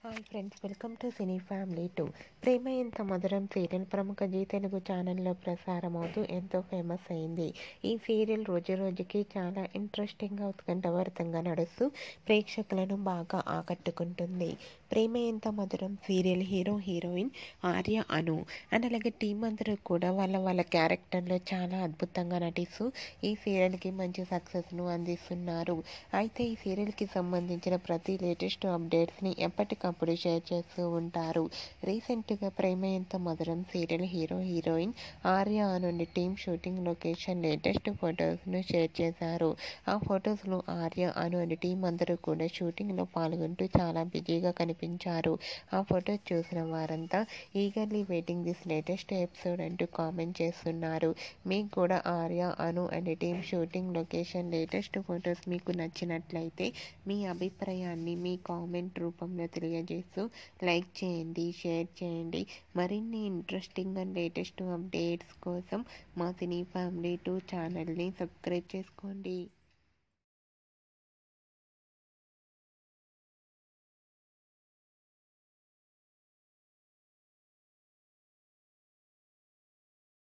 Hi friends, welcome to cine family 2. Prema Entha Madhuram serial ప్రముఖ G Telugu ఛానల్లో ప్రసారం అవుతూ ఎంతో ఫేమస్ అయింది. ఈ సీరియల్ రోజు రోజుకి చాలా ఇంట్రెస్టింగ్గా ఉత్కంఠభరితంగా నడుస్తూ ప్రేక్షకులను బాగా ఆకట్టుకుంటుంది. ప్రేమ Entha Madhuram serial hero heroine Arya Anu and అలాగే టీం అందరూ కూడా వాళ్ళ క్యారెక్టర్లో చాలా అద్భుతంగా నటిస్తూ ఈ సీరియల్కి మంచి సక్సెస్ను అందిస్తున్నారు. అయితే ఈ సీరియల్కి సంబంధించిన ప్రతి లేటెస్ట్ అప్డేట్స్ని ఎప్పటికప్పుడు షేర్ చేస్తూ ఉంటారు. రీసెంట్గా Prema Entha Madhuram serial hero heroine Arya Anu team shooting location latest ఫొటోస్ను షేర్ చేశారు. ఆ ఫొటోస్లో ఆర్య అను టీం అందరూ కూడా షూటింగ్లో పాల్గొంటూ చాలా బిజీగా కనిపించారు. ఆ ఫొటోస్ చూసిన వారంతా eagerly waiting this latest episode అంటూ కామెంట్ చేస్తున్నారు. మీకు కూడా Arya Anu team shooting location latest photos మీకు నచ్చినట్లయితే మీ అభిప్రాయాన్ని మీ కామెంట్ రూపంలో తెలియజేస్తూ లైక్ చేయండి, షేర్ చేయండి. మరిన్ని ఇంట్రెస్టింగ్ అండ్ లేటెస్ట్ అప్డేట్స్ కోసం మా సినీ ఫ్యామిలీ 2 ఛానల్ని సబ్స్క్రైబ్ చేసుకోండి.